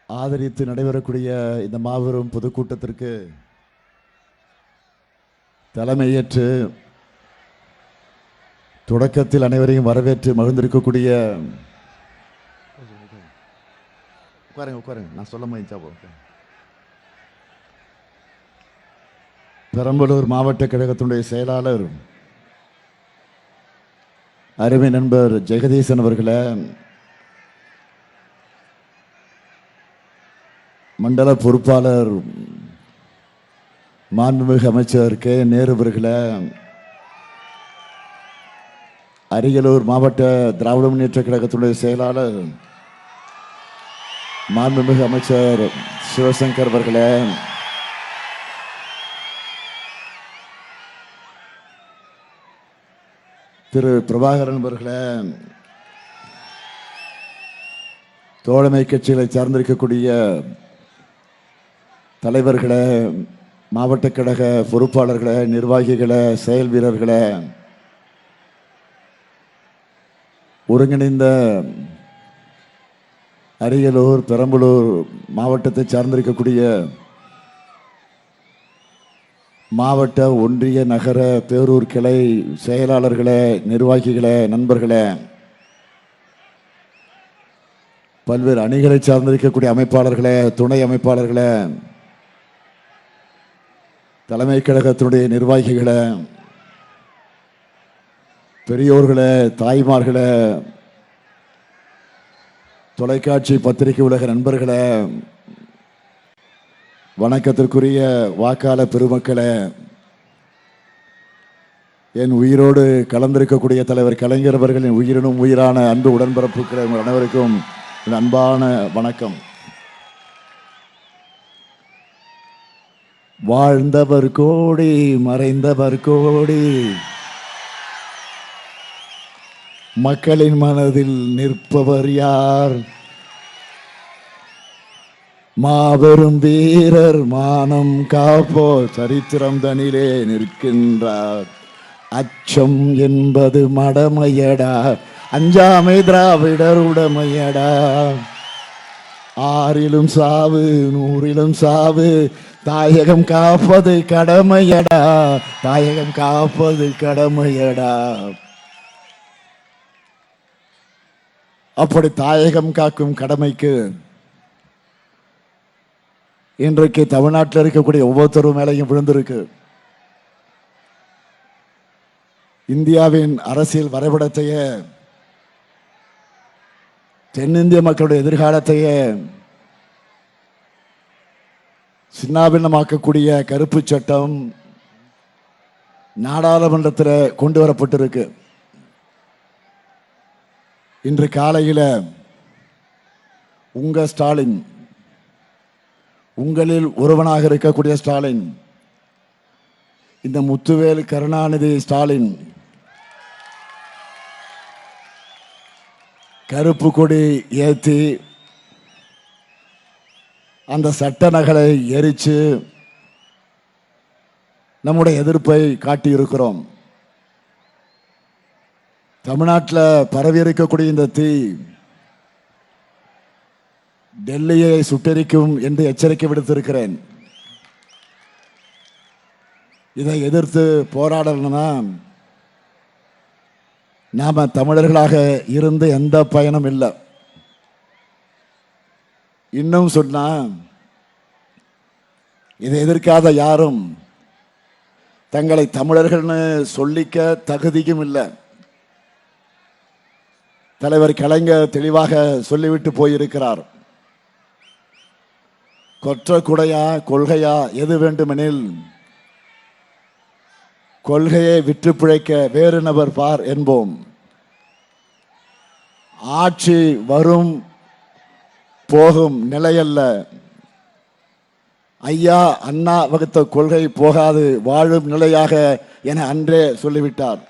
ஆதரித்து நடைபெறக்கூடிய இந்த மாபெரும் பொதுக்கூட்டத்திற்கு தலைமையேற்று தொடக்கத்தில் அனைவரையும் வரவேற்று மகிழ்ந்திருக்கக்கூடிய உட்காருங்க நான் சொல்ல முடிஞ்சா பெரம்பலூர் மாவட்ட கழகத்தினுடைய செயலாளர் அருமை நண்பர் ஜெகதீசன் அவர்களே, மண்டல பொறுப்பாளர் மாண்புமிகு அமைச்சர் கே நேரு அவர்களே, அரியலூர் மாவட்ட திராவிட முன்னேற்ற கழகத்தினுடைய செயலாளர் மாண்புமிகு அமைச்சர் சிவசங்கர் அவர்களே, திரு பிரபாகரன் அவர்களே, தோழமை கட்சிகளை சார்ந்திருக்கக்கூடிய தலைவர்களே, மாவட்ட கழக பொறுப்பாளர்களே, நிர்வாகிகளே, செயல் வீரர்களே, ஒருங்கிணைந்த அரியலூர் பெரம்பலூர் மாவட்டத்தை சார்ந்திருக்கக்கூடிய மாவட்ட ஒன்றிய நகர பேரூர் கிளை செயலாளர்களே, நிர்வாகிகளே, நண்பர்களே, பல்வேறு அணிகளை சார்ந்திருக்கக்கூடிய அமைப்பாளர்களே, துணை அமைப்பாளர்களே, தலைமை கழகத்தினுடைய நிர்வாகிகளே, பெரியோர்களே, தாய்மார்களே, தொலைக்காட்சி பத்திரிகை உலக நண்பர்களே, வணக்கத்திற்குரிய வாக்காளர் பெருமக்களே, என் உயிரோடு கலந்திருக்கக்கூடிய தலைவர் கலைஞர் அவர்களின் உயிரினும் உயிரான அன்பு உடன்பிறப்புகளை உங்கள் அனைவருக்கும் அன்பான வணக்கம். வாழ்ந்தவர் கோடி மறைந்தவர் கோடி, மக்களின் மனதில் நிற்பவர் யார்? மாபெரும் வீரர் மானம் காப்போ சரித்திரம் தனிலே நிற்கின்றார். அச்சம் என்பது மடமையடா, அஞ்சாமை திராவிடர் உடமையடா. ஆறிலும் சாவு நூறிலும் சாவு, தாயகம் காப்பது கடமையடா, தாயகம் காப்பது கடமையடா. அப்படி தாயகம் காக்கும் கடமைக்கு இன்றைக்கு தமிழ்நாட்டில் இருக்கக்கூடிய ஒவ்வொருத்தரும் மேலையும் விழுந்திருக்கு. இந்தியாவின் அரசியல் வரைபடத்தையே, தென்னிந்திய மக்களுடைய எதிர்காலத்தையே சின்னாபின்னமாக்கக்கூடிய கருப்பு சட்டம் நாடாளுமன்றத்தில் கொண்டு வரப்பட்டிருக்கு. இன்று காலையில் உங்க ஸ்டாலின், உங்களில் ஒருவனாக இருக்கக்கூடிய ஸ்டாலின், இந்த முத்துவேல் கருணாநிதி ஸ்டாலின் கருப்பு கொடி ஏற்றி அந்த சட்ட நகலை எரித்து நம்முடைய எதிர்ப்பை காட்டியிருக்கிறோம். தமிழ்நாட்டில் பரவி இருக்கக்கூடிய இந்த தீ டெல்லியை சுட்டெரிக்கும் என்று எச்சரிக்கை விடுத்திருக்கிறேன். இதை எதிர்த்து போராடணும்னா நாம தமிழர்களாக இருந்து எந்த பயனும் இல்லை. இன்னும் சொன்னா இதை எதிர்க்காத யாரும் தங்களை தமிழர்கள்னு சொல்லிக்க தகுதியும் இல்லை. தலைவர் கலைஞர் தெளிவாக சொல்லிவிட்டு போயிருக்கிறார். கொற்ற குடையா கொள்கையா எது வேண்டுமெனில் கொள்கையை விற்று பிழைக்க வேறு நபர் பார் என்போம். ஆட்சி வரும் போகும் நிலையல்ல, ஐயா அண்ணா வகுத்த கொள்கை போகாது வாழும் நிலையாக என அன்றே சொல்லிவிட்டார்.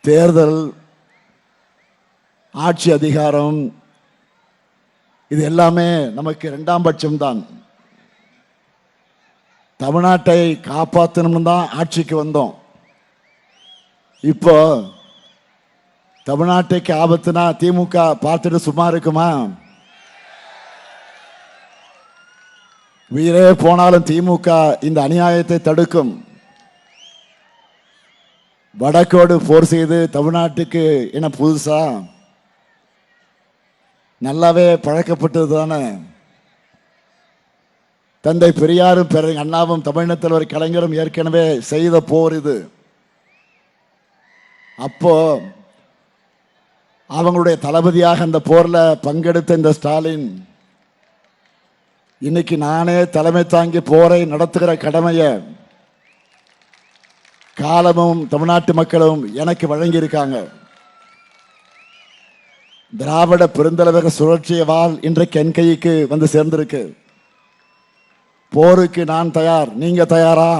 தேர்தல், ஆட்சி அதிகாரம், இது எல்லாமே நமக்கு இரண்டாம் பட்சம்தான். தமிழ்நாட்டை காப்பாற்றணும்னு தான் ஆட்சிக்கு வந்தோம். இப்போ தமிழ்நாட்டுக்கு ஆபத்துனா திமுக பார்த்துட்டு சும்மா இருக்குமா? உயிரே போனாலும் திமுக இந்த அநியாயத்தை தடுக்கும். வடக்கோடு போர் செய்து தமிழ்நாட்டுக்கு என புதுசா நல்லாவே பழக்கப்பட்டது தானே. தந்தை பெரியாரும் அண்ணாவும் தமிழின தலைவர் கலைஞரும் ஏற்கனவே செய்த போர் இது. அப்போ அவங்களுடைய தளபதியாக அந்த போர்ல பங்கெடுத்த இந்த ஸ்டாலின் இன்னைக்கு நானே தலைமை தாங்கி போரை நடத்துகிற கடமையை காலமும் தமிழ்நாட்டு மக்களும் எனக்கு வழங்கியிருக்காங்க. திராவிட பெருந்தலைவர சுழற்சிய வாள் இன்றைக்கு என் கைக்கு வந்து சேர்ந்திருக்கு. போருக்கு நான் தயார், நீங்க தயாரா?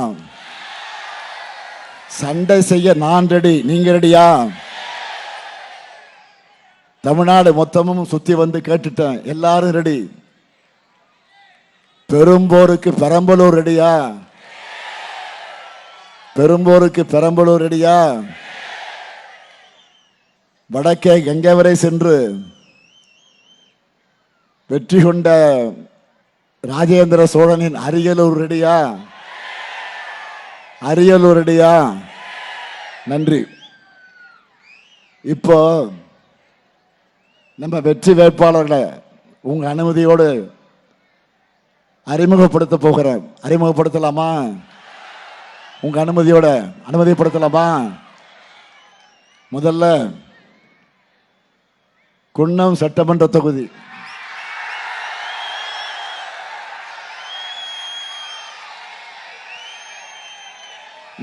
சண்டை செய்ய நான் ரெடி, நீங்க ரெடியா? தமிழ்நாடு மொத்தமும் சுத்தி வந்து கேட்டுட்டேன், எல்லாரும் ரெடி. பெரும்போருக்கு பெரம்பலூர் ரெடியா? பெரும்போருக்கு பெரம்பலூர் ரெடியா? வடக்கே கங்கை வரை சென்று வெற்றி கொண்ட ராஜேந்திர சோழனின் அரியலூர் ரெடியா? அரியலூர் ரெடியா? நன்றி. இப்போ நம்ம வெற்றி வேட்பாளர்களை உங்க அனுமதியோடு அறிமுகப்படுத்த போகிறேன். அறிமுகப்படுத்தலாமா? உங்க அனுமதியோட அனுமதிப்படுத்தலாமா? முதல்ல குன்னம் சட்டமன்ற தொகுதி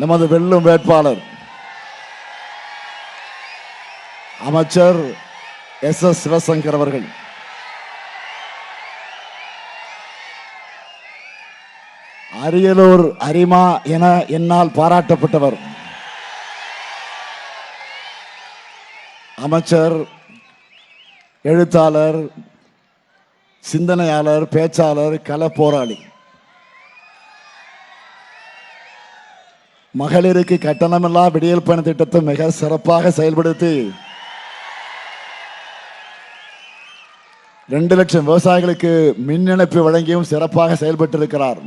நமது வெல்லும் வேட்பாளர் அமைச்சர் எஸ். சிவசங்கர் அவர்கள். அரியலூர் அரிமா என என்னால் பாராட்டப்பட்டவர். அமைச்சர், எழுத்தாளர், சிந்தனையாளர், பேச்சாளர், கள போராளி. மகளிருக்கு கட்டணமில்லா விடியல் பயண திட்டத்தை மிக சிறப்பாக செயல்படுத்தி 2 லட்சம் விவசாயிகளுக்கு மின் இணைப்பு வழங்கியும் சிறப்பாக செயல்பட்டு இருக்கிறார்.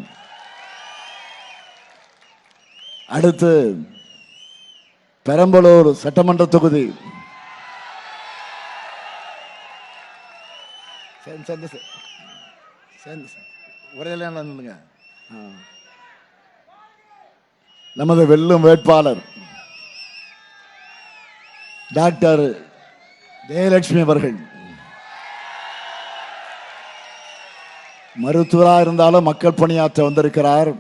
அடுத்து பெரம்பலூர் சட்டமன்ற தொகுதி நமது வெல்லும் வேட்பாளர் டாக்டர் ஜெயலட்சுமி அவர்கள். மருத்துவராக இருந்தாலும் மக்கள் பணியாற்ற வந்திருக்கிறார்.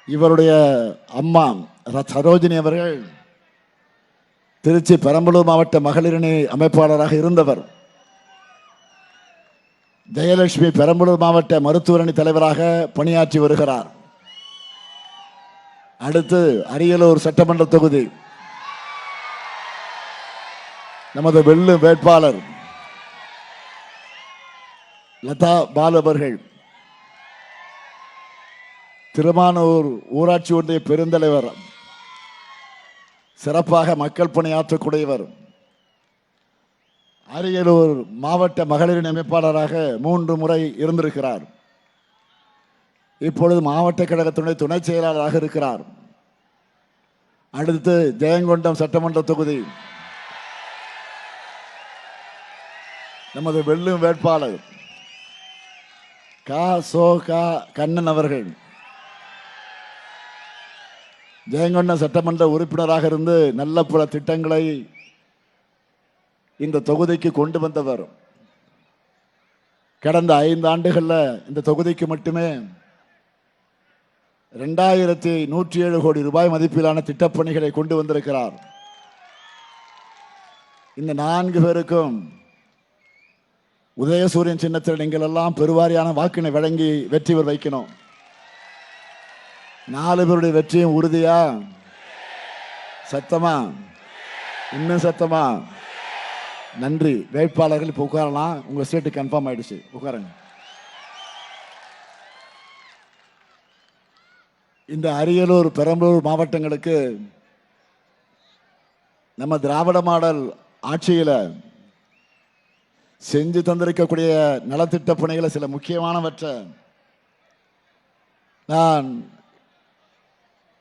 இவருடைய அம்மா சரோஜினி அவர்கள் திருச்சி பெரம்பலூர் மாவட்ட மகளிரணி அமைப்பாளராக இருந்தவர். ஜெயலட்சுமி பெரம்பலூர் மாவட்ட மருத்துவரணி தலைவராக பணியாற்றி வருகிறார். அடுத்து அரியலூர் சட்டமன்ற தொகுதி நமது வெல்லும் வேட்பாளர் லதா பாலு அவர்கள். திருமானூர் ஊராட்சி ஒன்றிய பெருந்தலைவர், சிறப்பாக மக்கள் பணியாற்றக்கூடியவர். அரியலூர் மாவட்ட மகளிரின் அமைப்பாளராக 3 முறை இருந்திருக்கிறார். இப்பொழுது மாவட்ட கழகத்துடைய துணை செயலாளராக இருக்கிறார். அடுத்து ஜெயங்கொண்டம் சட்டமன்ற தொகுதி நமது வெல்லும் வேட்பாளர் கண்ணன் அவர்கள். ஜெயங்கொண்டம் சட்டமன்ற உறுப்பினராக இருந்து நல்ல பல திட்டங்களை இந்த தொகுதிக்கு கொண்டு வந்தவர். கடந்த 5 ஆண்டுகளில் இந்த தொகுதிக்கு மட்டுமே 2107 கோடி ரூபாய் மதிப்பிலான திட்டப்பணிகளை கொண்டு வந்திருக்கிறார். இந்த 4 பேருக்கும் உதயசூரியன் சின்னத்தில் நீங்கள் எல்லாம் பெருவாரியான வாக்கினை வழங்கி வெற்றி பெற வைக்கணும். 4 பேருடைய வெற்றியும் உறுதியா? சத்தமா? இன்னும் சத்தமா? நன்றி. வேட்பாளர்கள் இப்போ உட்காரலாம். உங்க சீட்டு கன்ஃபார்ம் ஆயிடுச்சு, உட்காருங்க. இந்த அரியலூர் பெரம்பலூர் மாவட்டங்களுக்கு நம்ம திராவிட மாடல் ஆட்சியில் செஞ்சு தந்திருக்கக்கூடிய நலத்திட்ட பணிகளை சில முக்கியமானவற்றை நான்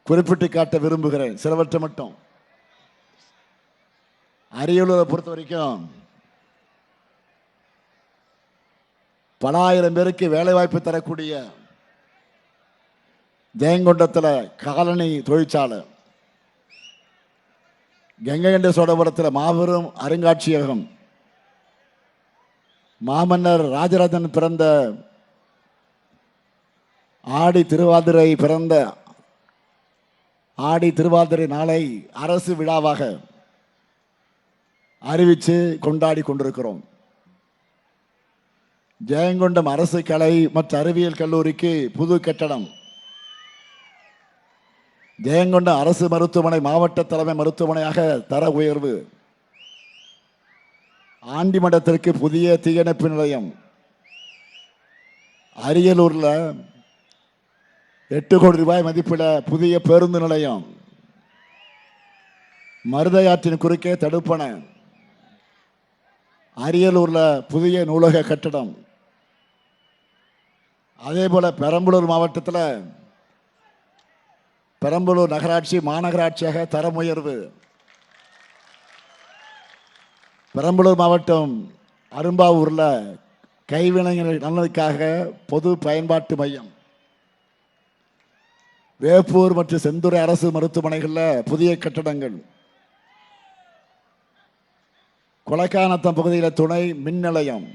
குறிப்பிட்டு காட்ட விரும்புகிறேன். சிலவற்றை மட்டும். அரியலூரை பொறுத்த வரைக்கும் பல ஆயிரம் பேருக்கு வேலை வாய்ப்பு தரக்கூடிய ஜெயங்கொண்டத்தில் காலனி தொழிற்சாலை, கங்கை கொண்ட சோழபுரத்தில் மாபெரும் அருங்காட்சியகம், மாமன்னர் ராஜராஜன் பிறந்த ஆடி திருவாதிரை நாளை அரசு விழாவாக அறிவித்து கொண்டாடி கொண்டிருக்கிறோம். ஜெயங்கொண்டம் அரசு கலை மற்றும் அறிவியல் கல்லூரிக்கு புது கட்டடம், ஜெயங்கொண்டம் அரசு மருத்துவமனை மாவட்ட தலைமை மருத்துவமனையாக தர உயர்வு, ஆண்டிமடத்திற்கு புதிய தீயணைப்பு நிலையம், அரியலூரில் 8 கோடி ரூபாய் மதிப்பில் புதிய பேருந்து நிலையம், மருதையாற்றின் குறுக்கே தடுப்பணை, அரியலூரில் புதிய நூலக கட்டடம், அதே போல பெரம்பலூர் மாவட்டத்தில் பெரம்பலூர் நகராட்சி மாநகராட்சியாக தரம் உயர்வு, பெரம்பலூர் மாவட்டம் அரும்பாவூரில் கைவினைஞர்கள் நலனுக்காக பொது பயன்பாட்டு மையம், வேப்பூர் மற்றும் செந்துறை அரசு மருத்துவமனைகளில் புதிய கட்டடங்கள், கொலைக்கானத்தம் பகுதியில் துணை மின் நிலையம்,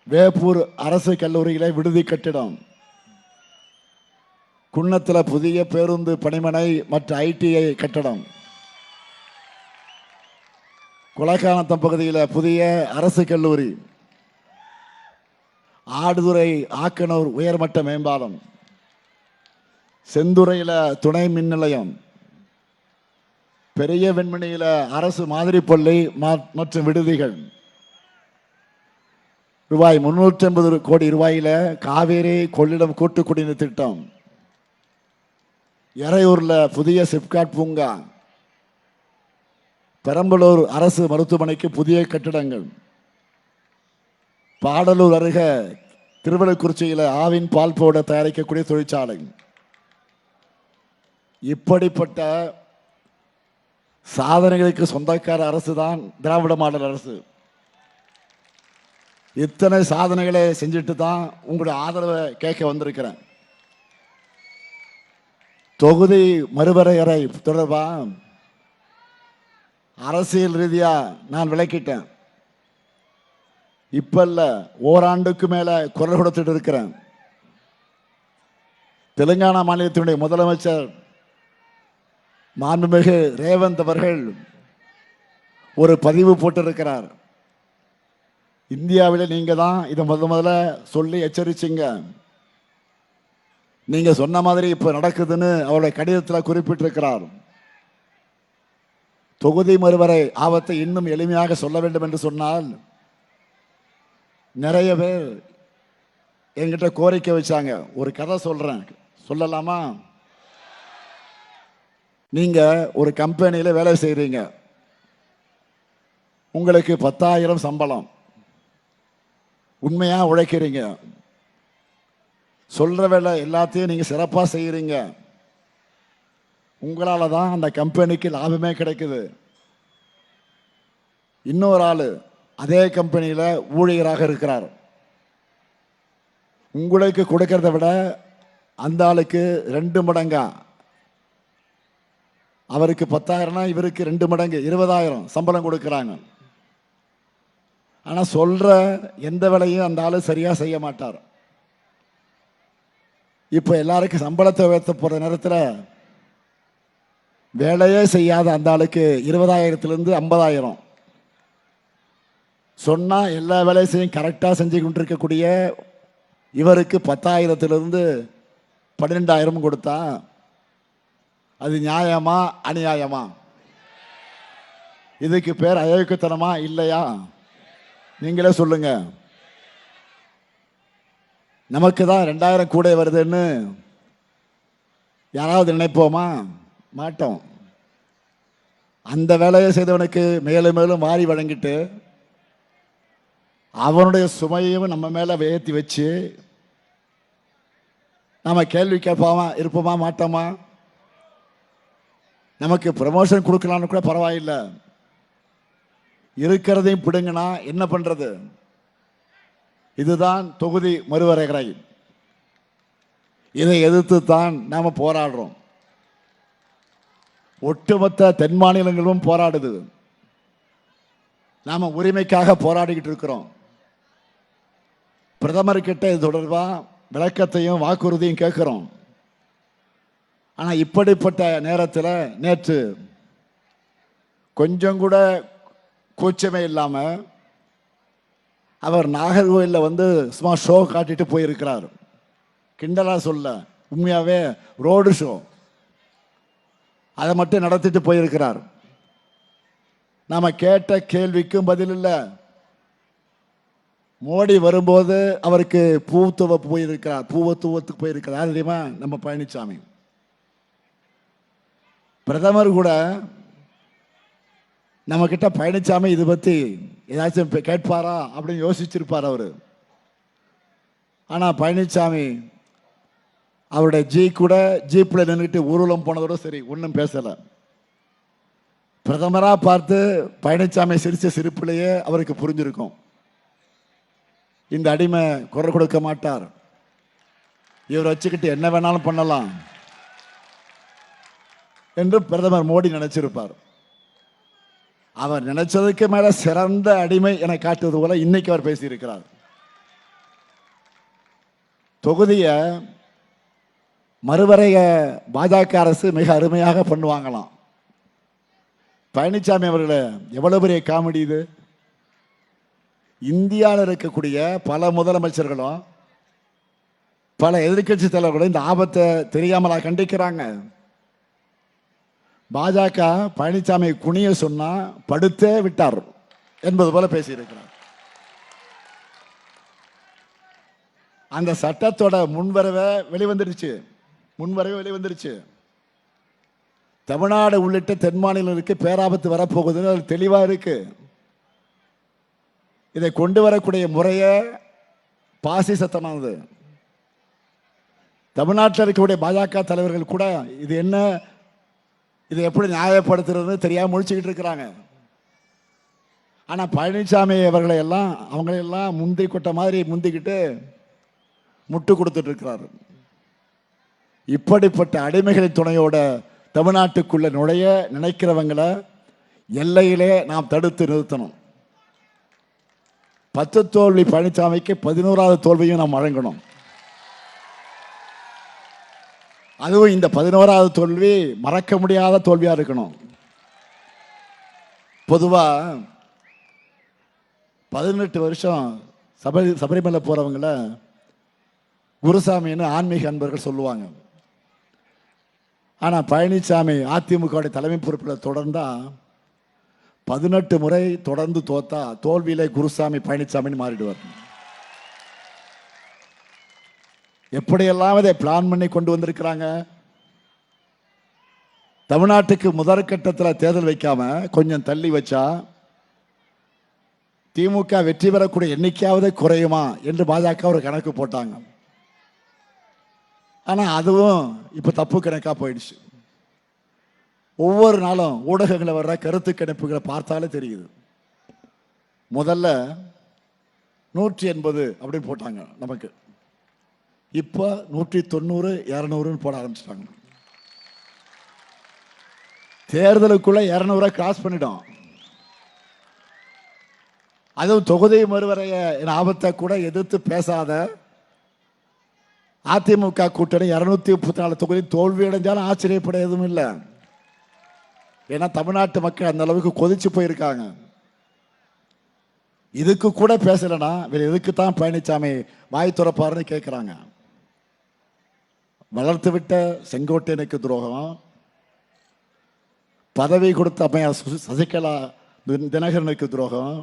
வேப்பூர் அரசு கல்லூரியில விடுதி கட்டிடம், குன்னத்தில் புதிய பேருந்து பணிமனை மற்றும் ITI கட்டடம், கொலைக்கானத்தம் பகுதியில் புதிய அரசு கல்லூரி, ஆடுதுறை ஆக்கனூர் உயர்மட்ட மேம்பாலம், செந்துறையில் துணை மின் நிலையம், பெரிய வெண்மணியில் அரசு மாதிரி பள்ளி மற்றும் விடுதிகள், ரூபாய் 350 கோடி ரூபாயில காவேரி கொள்ளிடம் கூட்டு குடிநீர் திட்டம், எறையூரில் புதிய சிப்காட் பூங்கா, பெரம்பலூர் அரசு மருத்துவமனைக்கு புதிய கட்டிடங்கள், பாடலூர் அருகே திருவள்ளக்குறிச்சியில் ஆவின் பால் பவுடர் தயாரிக்கக்கூடிய தொழிற்சாலை. இப்படிப்பட்ட சாதனைகளுக்கு சொந்தக்கார அரசு தான் திராவிட மாடல் அரசு. இத்தனை சாதனைகளை செஞ்சுட்டு தான் உங்களுடைய ஆதரவை கேட்க வந்திருக்கிறேன். தொகுதி மறுவரையறை தொடர்பாக அரசியல் ரீதியா நான் விளக்கிட்டேன். இப்ப இல்ல, ஓராண்டுக்கு மேல குரல் கொடுத்துட்டு இருக்கிறேன். தெலுங்கானா மாநிலத்தினுடைய முதலமைச்சர் மாண்புமிகு ரேவந்த் அவர்கள் ஒரு பதிவு போட்டிருக்கிறார். இந்தியாவில் நீங்க தான் இதை முதல்ல சொல்லி எச்சரிச்சிங்க. நீங்க சொன்ன மாதிரி இப்ப நடக்குதுன்னு அவருடைய கடிதத்தில் குறிப்பிட்டிருக்கிறார். தொகுதி மறுவரை ஆபத்தை இன்னும் எளிமையாக சொல்ல வேண்டும் என்று சொன்னால், நிறைய பேர் என்கிட்ட கோரிக்கை வச்சாங்க. ஒரு கதை சொல்றேன், சொல்லலாமா? நீங்க ஒரு கம்பெனியில வேலை செய்றீங்க, உங்களுக்கு 10,000 சம்பளம், உண்மையா உழைக்கிறீங்க, சொல்ற வேலை எல்லாத்தையும் நீங்க சிறப்பா செய்யறீங்க, உங்களால தான் அந்த கம்பெனிக்கு லாபமே கிடைக்குது. இன்னொரு ஆளு அதே கம்பெனியில ஊழியராக இருக்கிறார். உங்களுக்கு கொடுக்கறத விட அந்த ஆளுக்கு 2 மடங்கா, அவருக்கு 10,000னா இவருக்கு 2 மடங்கு 20,000 சம்பளம் கொடுக்கிறாங்க. ஆனா சொல்ற எந்த வேலையும் அந்த ஆளு சரியா செய்ய மாட்டார். இப்ப எல்லாருக்கும் சம்பளத்தை உயர்த்த போற நேரத்தில் வேலையே செய்யாத அந்த ஆளுக்கு 20,000 50,000 சொன்னா எல்லா வேலையும் கரெக்டா செஞ்சு கொண்டிருக்கக்கூடிய இவருக்கு 10,000 12,000 கொடுத்தா அது நியாயமா அநியாயமா? இதுக்கு பேர் அயோக்கியத்தனமா இல்லையா? நீங்களே சொல்லுங்க. நமக்கு தான் 2,000 கூட வருதுன்னு யாராவது நினைப்போமா? மாட்டோம். அந்த வேலையை செய்தவனுக்கு மேலும் மேலும் வாரி வழங்கிட்டு அவனுடைய சுமையும் நம்ம மேல ஏற்றி வச்சு நம்ம கேள்வி கேட்பாமா இருப்போமா மாட்டோமா? நமக்கு ப்ரமோஷன் கொடுக்கலான்னு கூட பரவாயில்லை, இருக்கிறதையும் பிடுங்கினா என்ன பண்றது? இதுதான் தொகுதி மறுவரையறை. இதை எதிர்த்து தான் நாம போராடுறோம். ஒட்டுமொத்த தென் மாநிலங்களும் போராடுது. நாம உரிமைக்காக போராடிக்கிட்டு இருக்கிறோம். பிரதமர்கிட்ட இது தொடர்பாக விளக்கத்தையும் வாக்குறுதியும் கேட்கிறோம். ஆனா இப்படிப்பட்ட நேரத்தில் நேற்று கொஞ்சம் கூட கூச்சமே இல்லாம அவர் நாகர்கோயிலில் வந்து சும்மா ஷோ காட்டிட்டு போயிருக்கிறார். கிண்டலா சொல்ல, உண்மையாவே ரோடு ஷோ அதை மட்டும் நடத்திட்டு போயிருக்கிறார். நாம கேட்ட கேள்விக்கும் பதில் இல்லை. மோடி வரும்போது அவருக்கு பூத்துவத்துக்கு போயிருக்கிறார். யார் தெரியுமா? நம்ம பழனிசாமி. பிரதமர் கூட நம்ம கிட்ட பழனிசாமி இது பத்தி ஏதாச்சும் கேட்பாரா அப்படின்னு யோசிச்சிருப்பார் அவரு. ஆனா பழனிசாமி அவருடைய ஜீப்ல நின்றுட்டு ஊர்வலம் போனதோட சரி, ஒன்றும் பேசல. பிரதமரா பார்த்து பழனிசாமி சிரிச்ச சிரிப்பிலேயே அவருக்கு புரிஞ்சிருக்கும், இந்த அடிமை குரல் கொடுக்க மாட்டார், இவர் வச்சுக்கிட்டு என்ன வேணாலும் பண்ணலாம் என்று பிரதமர் மோடி நினைச்சிருப்பார். அவர் நினைச்சதுக்கு மேல சிறந்த அடிமை என காட்டுவது போல இன்னைக்கு அவர் பேசியிருக்கிறார். தொகுதியை மறுவரைய பாஜக அரசு மிக அருமையாக பண்ணுவாங்களாம். பழனிசாமி அவர்களே, எவ்வளவு பெரிய காமெடி இது! இந்தியாவில் இருக்கக்கூடிய பல முதலமைச்சர்களும் பல எதிர்கட்சி தலைவர்களும் இந்த ஆபத்தை தெரியாமலா கண்டிக்கிறாங்க? பாஜக பழனிசாமி குனிய சொன்னா படுத்தே விட்டார் என்பது போல பேசியிருக்கிறார். அந்த சட்டத்தோட முன்வரவே வெளிவந்துருச்சு. தமிழ்நாடு உள்ளிட்ட தென் மாநிலங்களுக்கு பேராபத்து வரப்போகுதுன்னு அது தெளிவா இருக்கு. இதை கொண்டு வரக்கூடிய முறைய பாசிசத்தமானது. தமிழ்நாட்டில் இருக்கக்கூடிய பாஜக தலைவர்கள் கூட இதை எப்படி நியாயப்படுத்துறதுன்னு தெரியாம முழிச்சுக்கிட்டு இருக்கிறாங்க. ஆனா பழனிசாமி அவங்களையெல்லாம் முந்தி கொட்ட மாதிரி முந்திக்கிட்டு முட்டு கொடுத்துட்டு இருக்கிறாரு. இப்படிப்பட்ட அடிமைகளின் துணையோட தமிழ்நாட்டுக்குள்ள நுழைய நினைக்கிறவங்களை எல்லையிலே நாம் தடுத்து நிறுத்தணும். 10 தோல்வி பழனிசாமிக்கு 11வது தோல்வியும் நாம் வழங்கணும். அதுவும் இந்த 11வது தோல்வி மறக்க முடியாத தோல்வியா இருக்கணும். பொதுவா 18 வருஷம் சபரிமலை போறவங்கள குருசாமின்னு ஆன்மீக அன்பர்கள் சொல்லுவாங்க. ஆனா பழனிசாமி அதிமுக தலைமை பொறுப்பில் தொடர்ந்தா 18 முறை தொடர்ந்து தோத்தா தோல்வியில குருசாமி பழனிசாமின்னு மாறிடுவார். எப்படியெல்லாம் இதை பிளான் பண்ணி கொண்டு வந்திருக்கிறாங்க. தமிழ்நாட்டுக்கு முதற்கட்டத்தில் தேர்தல் வைக்காம கொஞ்சம் தள்ளி வச்சா திமுக வெற்றி பெறக்கூடிய எண்ணிக்கையாவது குறையுமா என்று பாஜக ஒரு கணக்கு போட்டாங்க. ஆனா அதுவும் இப்ப தப்பு கணக்கா போயிடுச்சு. ஒவ்வொரு நாளும் ஊடகங்களை வர்ற கருத்து கணிப்புகளை பார்த்தாலே தெரியுது. முதல்ல 180 அப்படின்னு போட்டாங்க நமக்கு, இப்ப 190 200 போட ஆரம்பிச்சிட்டாங்க. தேர்தலுக்குள்ள 200 கிராஸ் பண்ணிட்டோம். அதுவும் தொகுதி மறுவரைய ஆபத்தை கூட எதிர்த்து பேசாத அதிமுக கூட்டணி 234 தொகுதி தோல்வி அடைஞ்சாலும் ஆச்சரியப்பட எதுவும் இல்லை. ஏன்னா தமிழ்நாட்டு மக்கள் அந்த அளவுக்கு கொதிச்சு போயிருக்காங்க. இதுக்கு கூட பேசலன்னா வேற எதுக்கு தான் பழனிசாமி வாய் துறப்பாருன்னு கேட்கிறாங்க. வளர்த்து விட்ட செங்கோட்டையனுக்கு துரோகம், பதவி கொடுத்த அம்மையார் சசிகலா தினகரனுக்கு துரோகம்,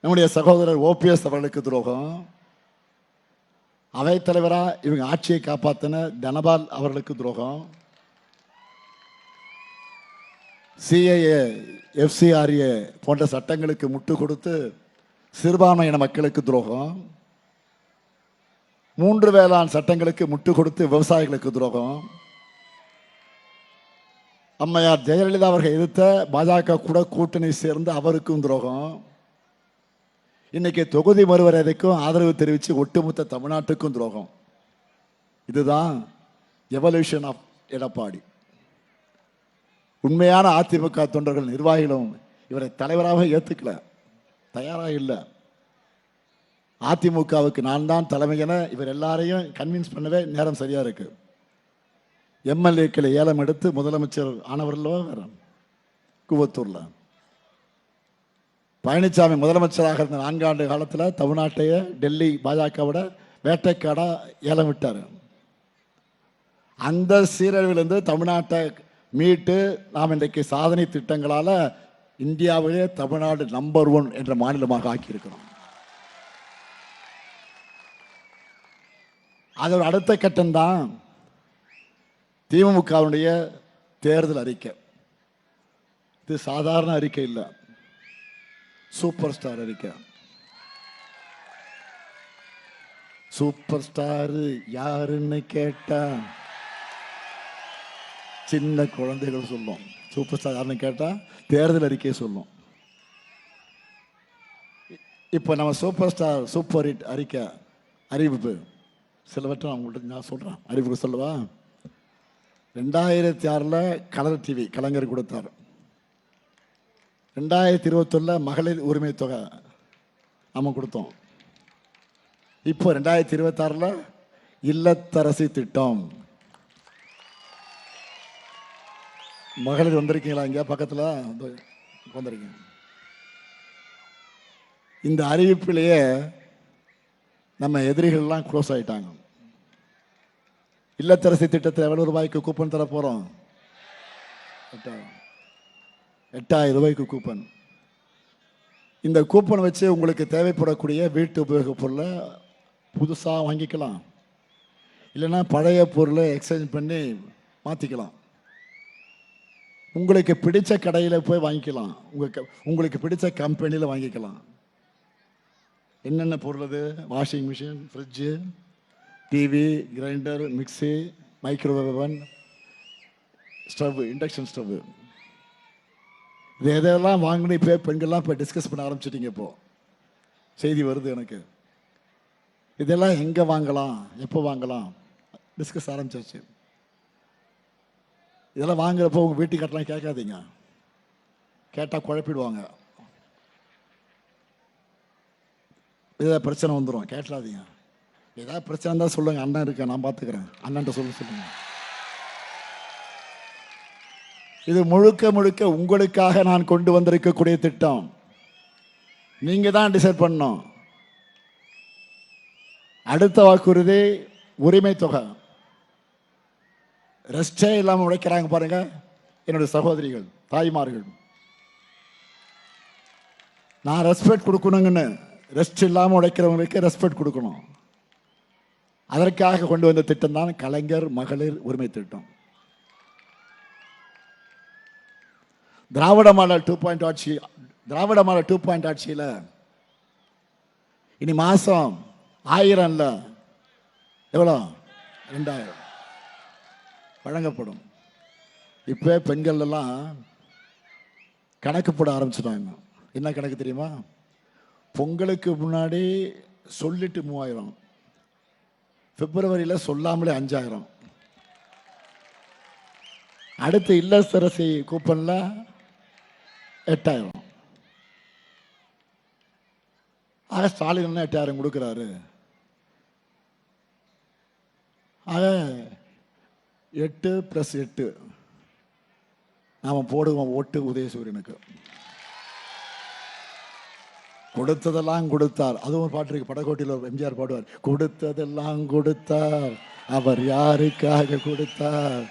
நம்முடைய சகோதரர் OPS அவர்களுக்கு துரோகம், அவைத்தலைவரா இவங்க ஆட்சியை காப்பாத்தின தனபால் அவர்களுக்கு துரோகம், CAA FCRA போன்ற சட்டங்களுக்கு முட்டு கொடுத்து சிறுபான்மையின மக்களுக்கு துரோகம், 3 வேளாண் சட்டங்களுக்கு முட்டு கொடுத்து விவசாயிகளுக்கு துரோகம், அம்மையார் ஜெயலலிதா அவர்கள் எதிர்த்த பாஜக கூட கூட்டணி சேர்ந்து அவருக்கும் துரோகம், இன்னைக்கு தொகுதி மறுவரைக்கும் ஆதரவு தெரிவித்து ஒட்டுமொத்த தமிழ்நாட்டுக்கும் துரோகம். இதுதான் எவல்யூஷன் ஆஃப் எடப்பாடி. உண்மையான அதிமுக தொண்டர்கள் நிர்வாகிகளும் இவரை தலைவராக ஏற்றுக்கல, தயாராக இல்லை. அதிமுகவுக்கு நான் தான் தலைமை என இவர் எல்லாரையும் கன்வின்ஸ் பண்ணவே நேரம் சரியா இருக்கு. எம்எல்ஏக்களை ஏலம் எடுத்து முதலமைச்சர் ஆனவர்களோ வேற கூவத்தூர்ல பழனிசாமி முதலமைச்சராக இருந்த 4 ஆண்டு காலத்தில் தமிழ்நாட்டையே டெல்லி பாஜகவோட வேட்டைக்காடா ஏலம் விட்டார். அந்த சீரழிவிலிருந்து தமிழ்நாட்டை மீட்டு நாம் இன்றைக்கு சாதனை திட்டங்களால் இந்தியாவிலே தமிழ்நாடு நம்பர் 1 என்ற மாநிலமாக ஆக்கியிருக்கிறோம். அதோட அடுத்த கட்டம்தான் திமுகவுடைய தேர்தல் அறிக்கை. இது சாதாரண அறிக்கை இல்லை, சூப்பர் ஸ்டார் அறிக்கை. சூப்பர் ஸ்டார் யாருன்னு கேட்டா சின்ன குழந்தைகள் சொல்லும். சூப்பர் ஸ்டார் யாருன்னு கேட்டா தேர்தல் அறிக்கையை சொல்லும். இப்போ நம்ம சூப்பர் ஸ்டார் சூப்பர் ஹிட் அறிக்கை அறிவிப்பு சிலவற்றை நான் நான் சொல்கிறேன். அறிவிப்பு சொல்லவா? 2006 கலர் டிவி கலைஞர் கொடுத்தார். 2021 மகளிர் உரிமை தொகை நம்ம கொடுத்தோம். இப்போ 2026 இல்லத்தரசி திட்டம். மகளிர் வந்திருக்கீங்களா? இங்கே பக்கத்தில் வந்திருக்கீங்க. இந்த அறிவிப்பிலேயே நம்ம எதிரிகள்லாம் க்ளோஸ் ஆகிட்டாங்க. இல்லத்தரசி திட்டத்தில் எவ்வளவு ரூபாய்க்கு கூப்பன் தர போகிறோம்? 8,000 ரூபாய்க்கு கூப்பன். இந்த கூப்பன் வச்சு உங்களுக்கு தேவைப்படக்கூடிய வீட்டு உபயோகப் பொருளை புதுசாக வாங்கிக்கலாம், இல்லைன்னா பழைய பொருளை எக்ஸ்சேஞ்ச் பண்ணி மாற்றிக்கலாம். உங்களுக்கு பிடிச்ச கடையில் போய் வாங்கிக்கலாம், உங்களுக்கு பிடிச்ச கம்பெனியில் வாங்கிக்கலாம். என்னென்ன பொருள் அது? Washing machine, fridge, TV, grinder, mixie, microwave oven, stove, induction stove. இது எதெல்லாம் வாங்கணும் இப்போ பெண்கள்லாம் இப்போ டிஸ்கஸ் பண்ண ஆரம்பிச்சிட்டிங்க. இப்போது செய்தி வருது எனக்கு. இதெல்லாம் எங்கே வாங்கலாம், எப்போ வாங்கலாம் டிஸ்கஸ் ஆரம்பிச்சாச்சு. இதெல்லாம் வாங்குறப்போ உங்கள் வீட்டுக்காரெலாம் கேட்காதீங்க, கேட்டால் குழப்பிடுவாங்க. ஏதாவது பிரச்சனை வந்துடும், கேட்கலாதீங்க. ஏதாவது பிரச்சனை இருந்தால் சொல்லுங்கள், அண்ணன் இருக்கேன், நான் பார்த்துக்கிறேன், அண்ணன்ட்ட சொல்லுங்க. இது முழுக்க முழுக்க உங்களுக்காக நான் கொண்டு வந்திருக்கக்கூடிய திட்டம். நீங்கள் தான் டிசைட் பண்ணணும். அடுத்த வாக்குறுதி உரிமை தொகை. ரெஸ்டே இல்லாமல் உழைக்கிறாங்க பாருங்க என்னுடைய சகோதரிகள், தாய்மார்கள். நான் ரெஸ்பெக்ட் கொடுக்கணுங்கன்னு, ரெஸ்ட் இல்லாமல் உழைக்கிறவங்களுக்கு ரெஸ்பெக்ட் கொடுக்கணும். அதற்காக கொண்டு வந்த திட்டம் தான் கலைஞர் மகளிர் உரிமை திட்டம். திராவிட மாடல் 2.0 ஆட்சி, திராவிட மாடல் 2.0 ஆட்சியில் இனி மாசம் 1000 இல்ல, எவ்வளோ? 2000 வழங்கப்படும். இப்போ பெண்கள் எல்லாம் கணக்கு போட ஆரம்பிச்சிட்டாங்க. என்ன கணக்கு தெரியுமா? பொங்கலுக்கு முன்னாடி சொல்லிட்டு 3000, பிப்ரவரியில் சொல்லாமலே 5000, அடுத்து இல்லத்தரசி கூப்பன்ல 8000. ஆக ஸ்டாலின் 8000 கொடுக்குறாரு. ஆக 8 + 8 நாம் போடுவோம் ஓட்டு உதயசூரியனுக்கு. கொடுத்ததெல்லாம் கொடுத்தார். அதுவும் ஒரு பாட்டு இருக்கு, படகோட்டியில் எம்ஜிஆர் பாடுவார், கொடுத்ததெல்லாம் கொடுத்தார் அவர் யாருக்காக கொடுத்தார்.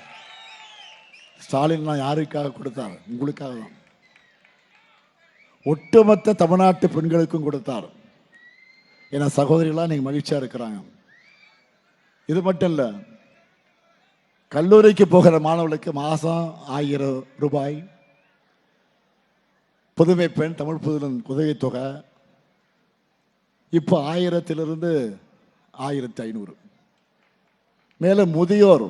ஸ்டாலின்லாம் யாருக்காக கொடுத்தார்? உங்களுக்காக தான். ஒட்டுமொத்த தமிழ்நாட்டு பெண்களுக்கும் கொடுத்தார். ஏன்னா சகோதரிகளாக நீங்கள் மகிழ்ச்சியாக இருக்கிறாங்க. இது மட்டும் இல்லை, கல்லூரிக்கு போகிற மாணவர்களுக்கு மாதம் 1000 ரூபாய், புதுமை பெண் தமிழ் புதுவன் உதவித்தொகை, இப்போ 1000 1500. மேலும் முதியோர்,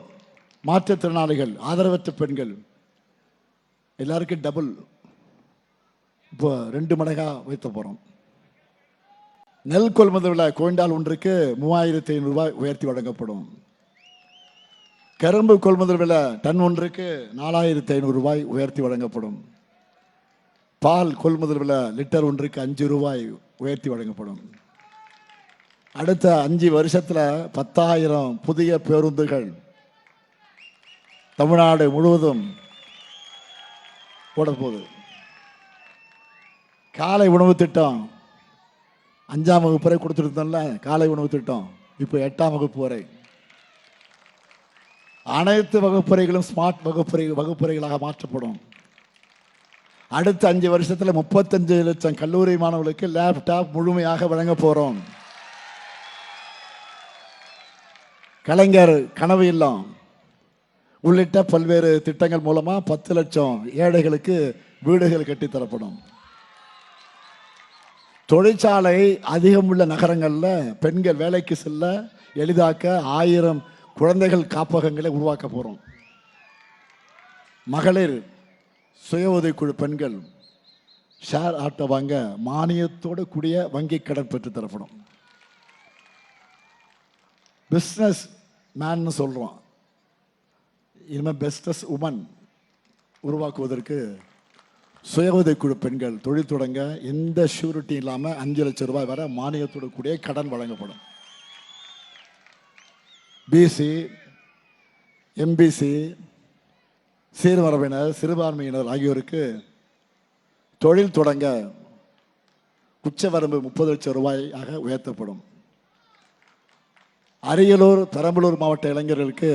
மாற்றுத்திறனாளிகள், ஆதரவற்ற பெண்கள் எல்லாருக்கும் டபுள், இப்போ 2 மடங்கா உயர்த்த போகிறோம். நெல் கொள்முதல் விலை குவிண்டால் ஒன்றுக்கு 3500 ரூபாய் உயர்த்தி வழங்கப்படும். கரும்பு கொள்முதல் விலை டன் ஒன்றுக்கு 4500 ரூபாய் உயர்த்தி வழங்கப்படும். பால் கொள்முதல் விலை லிட்டர் ஒன்றுக்கு 5 ரூபாய் உயர்த்தி வழங்கப்படும். அடுத்த 5 வருஷத்தில் 10,000 புதிய பேருந்துகள் தமிழ்நாடு முழுவதும் போடப்போகுது. காலை உணவு திட்டம் 5ஆம் வகுப்பு வரை கொடுத்துருந்தோம்ல, காலை உணவு திட்டம் இப்போ 8ஆம் வகுப்பு வரை அனைத்து வகுப்பறைகளும் ஸ்மார்ட் வகுப்பறைகளாக மாற்றப்படும். அடுத்த 5 வருஷத்தில் 35 லட்சம் கல்லூரி மாணவர்களுக்கு லேப்டாப் முழுமையாக வழங்க போறோம். கலைஞர் கனவு இல்லம் உள்ளிட்ட பல்வேறு திட்டங்கள் மூலமா 10 லட்சம் ஏழைகளுக்கு வீடுகள் கட்டித்தரப்படும். தொழிற்சாலை அதிகம் உள்ள நகரங்களில் பெண்கள் வேலைக்கு செல்ல எளிதாக்க 1000 குழந்தைகள் காப்பகங்களை உருவாக்க போறோம். மகளிர் சுய உதவிக்குழு பெண்கள் ஷேர் ஆட்டோ வாங்க மானியத்தோடு கூடிய வங்கி கடன் பெற்று தரப்படும். பிஸ்னஸ் மேன் சொல்றோம், இனிமேல் பெஸ்டஸ் உமன் உருவாக்குவதற்கு சுய உதவிக்குழு பெண்கள் தொழில் தொடங்க எந்த ஷூரிட்டி இல்லாமல் 5 லட்சம் ரூபாய் வரை மானியத்தோடு கூடிய கடன் வழங்கப்படும். பிசி, எம்பிசி, சீர்மரபினர், சிறுபான்மையினர் ஆகியோருக்கு தொழில் தொடங்க உச்சவரம்பு 30 லட்சம் ரூபாயாக உயர்த்தப்படும். அரியலூர், பெரம்பலூர் மாவட்ட இளைஞர்களுக்கு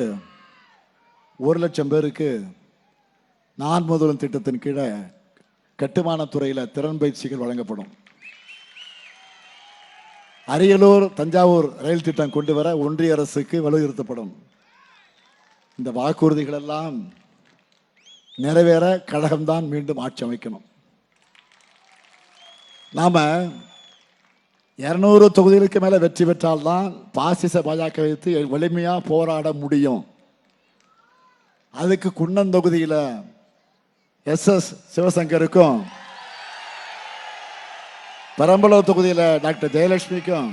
1 லட்சம் பேருக்கு நான் முதல்வன் திட்டத்தின் கீழே கட்டுமான துறையில் திறன் பயிற்சிகள் வழங்கப்படும். அரியலூர், தஞ்சாவூர் ரயில் திட்டம் கொண்டு வர ஒன்றிய அரசுக்கு வலியுறுத்தப்படும். இந்த வாக்குறுதிகள் எல்லாம் நிறைவேற கழகம்தான் மீண்டும் ஆட்சி அமைக்கணும். நாம 200 தொகுதிகளுக்கு மேல வெற்றி பெற்றால்தான் பாசிச பாஜக வைத்து வலிமையா போராட முடியும். அதுக்கு குன்னன் தொகுதியில் SS சிவசங்கருக்கும், பெரம்பலூர் தொகுதியில் டாக்டர் ஜெயலட்சுமிக்கும்,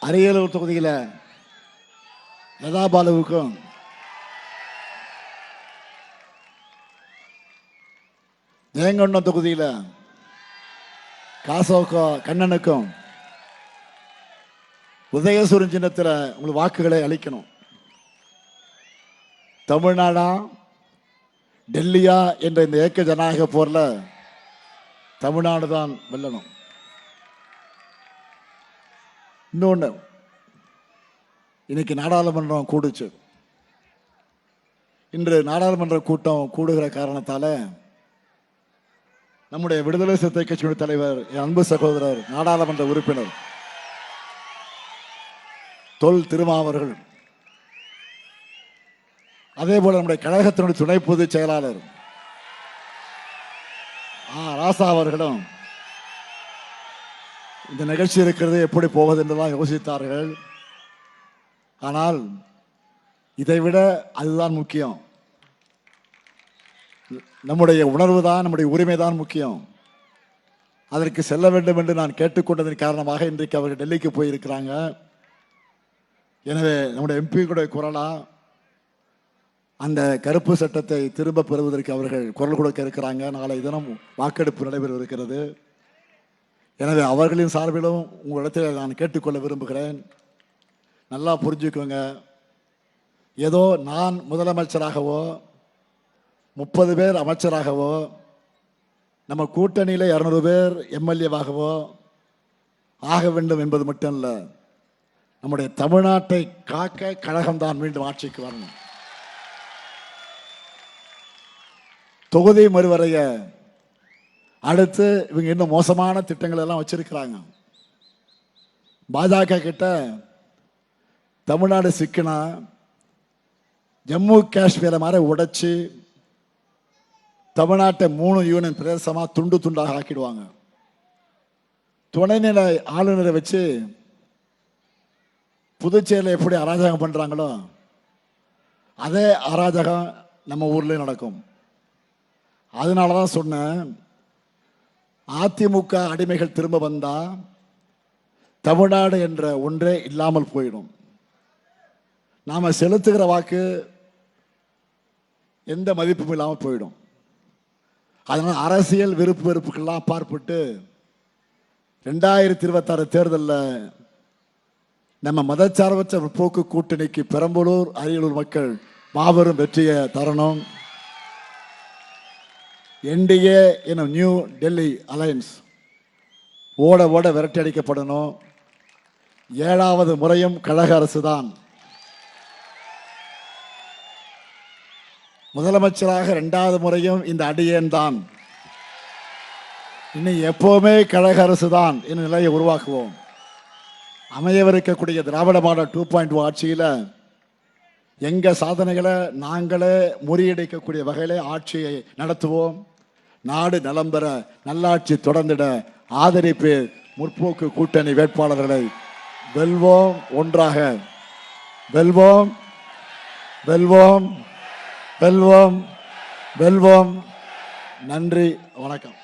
அரியலூர் தொகுதியில் லதா பாலுவுக்கும், ஜெயங்கொண்டம் தொகுதியில் காசோக்கோ கண்ணனுக்கும் உதயசூரன் சின்னத்தில் உங்களுக்கு வாக்குகளை அளிக்கணும். தமிழ்நாடா டெல்லியா என்ற இந்த ஏக்க ஜனநாயக போர்ல தமிழ்நாடு தான் வெல்லணும். இன்னொன்று, இன்னைக்கு நாடாளுமன்றம் கூடுச்சு. இன்று நாடாளுமன்ற கூட்டம் கூடுகிற காரணத்தால நம்முடைய விடுதலை சிறுத்தை கட்சியுடைய தலைவர், என் அன்பு சகோதரர், நாடாளுமன்ற உறுப்பினர் தொல் திருமாவர்கள், அதே போல நம்முடைய கழகத்தினுடைய துணை பொதுச் செயலாளர் ராசா அவர்களும் இந்த நிகழ்ச்சி இருக்கிறது எப்படி போவது என்றுதான் யோசித்தார்கள். ஆனால் இதைவிட அதுதான் முக்கியம். நம்முடைய உணர்வு தான், நம்முடைய உரிமை தான் முக்கியம். அதற்கு செல்ல வேண்டும் என்று நான் கேட்டுக்கொண்டதன் காரணமாக இன்றைக்கு அவர்கள் டெல்லிக்கு போயிருக்கிறாங்க. எனவே நம்முடைய எம்பிகளுடைய குரலா அந்த கருப்பு சட்டத்தை திரும்ப பெறுவதற்கு அவர்கள் குரல் கொடுக்க இருக்கிறாங்க. நாளை தினம் வாக்கெடுப்பு நடைபெற இருக்கிறது. எனவே அவர்களின் சார்பிலும் உங்களிடத்தில் நான் கேட்டுக்கொள்ள விரும்புகிறேன். நல்லா புரிஞ்சுக்கோங்க, ஏதோ நான் முதலமைச்சராகவோ 30 பேர் அமைச்சராகவோ நம்ம கூட்டணியில் 200 பேர் எம்எல்ஏவாகவோ ஆக வேண்டும் என்பது மட்டும் இல்லை. நம்முடைய தமிழ்நாட்டை காக்க கழகம்தான் மீண்டும் ஆட்சிக்கு வரணும். தொகுதி மறுவரைய அடுத்து இவங்க இன்னும் மோசமான திட்டங்கள் எல்லாம் வச்சிருக்கிறாங்க. பாஜக கிட்ட தமிழ்நாடு சிக்கினா ஜம்மு காஷ்மீரை மாதிரி உடைச்சி தமிழ்நாட்டை 3 யூனியன் பிரதேசமா துண்டு துண்டாக ஆக்கிடுவாங்க. துணைநிலை ஆளுநரை வச்சு புதுச்சேரியில் எப்படி அராஜகம் பண்றாங்களோ அதே அராஜகம் நம்ம ஊர்லயும் நடக்கும். அதனால தான் சொன்னேன், அதிமுக அடிமைகள் திரும்ப வந்தா தமிழ்நாடு என்ற ஒன்றே இல்லாமல் போயிடும். நாம செலுத்துகிற வாக்கு எந்த மதிப்பும் இல்லாமல் போயிடும். அதனால அரசியல் விருப்பு வெறுப்புக்கெல்லாம் அப்பாற்பட்டு 2026 தேர்தலில் நம்ம மதச்சார்பற்ற முற்போக்கு கூட்டணிக்கு பெரம்பலூர் அரியலூர் மக்கள் மாபெரும் வெற்றியை தரணும். என்டிஏ எனும் நியூ டெல்லி அலையன்ஸ் ஓட ஓட விரட்டி அடிக்கப்படணும். 7வது முறையும் கழக அரசு தான். முதலமைச்சராக 2வது முறையும் இந்த அடியேன் தான். இன்னும் எப்பவுமே கழக அரசு தான் என்ற நிலையை உருவாக்குவோம். அமையவிருக்கக்கூடிய திராவிட மாடல் 2.0 ஆட்சியில் எங்க சாதனைகளை நாங்களே முறியடிக்கக்கூடிய வகையிலே ஆட்சியை நடத்துவோம். நாடு நலம் பெற நல்லாட்சி தொடர்ந்திட ஆதரிப்பு முற்போக்கு கூட்டணி வேட்பாளர்களை வெல்வோம். ஒன்றாக வெல்வோம், வெல்வோம், வெல்வோம், வெல்வோம். நன்றி, வணக்கம்.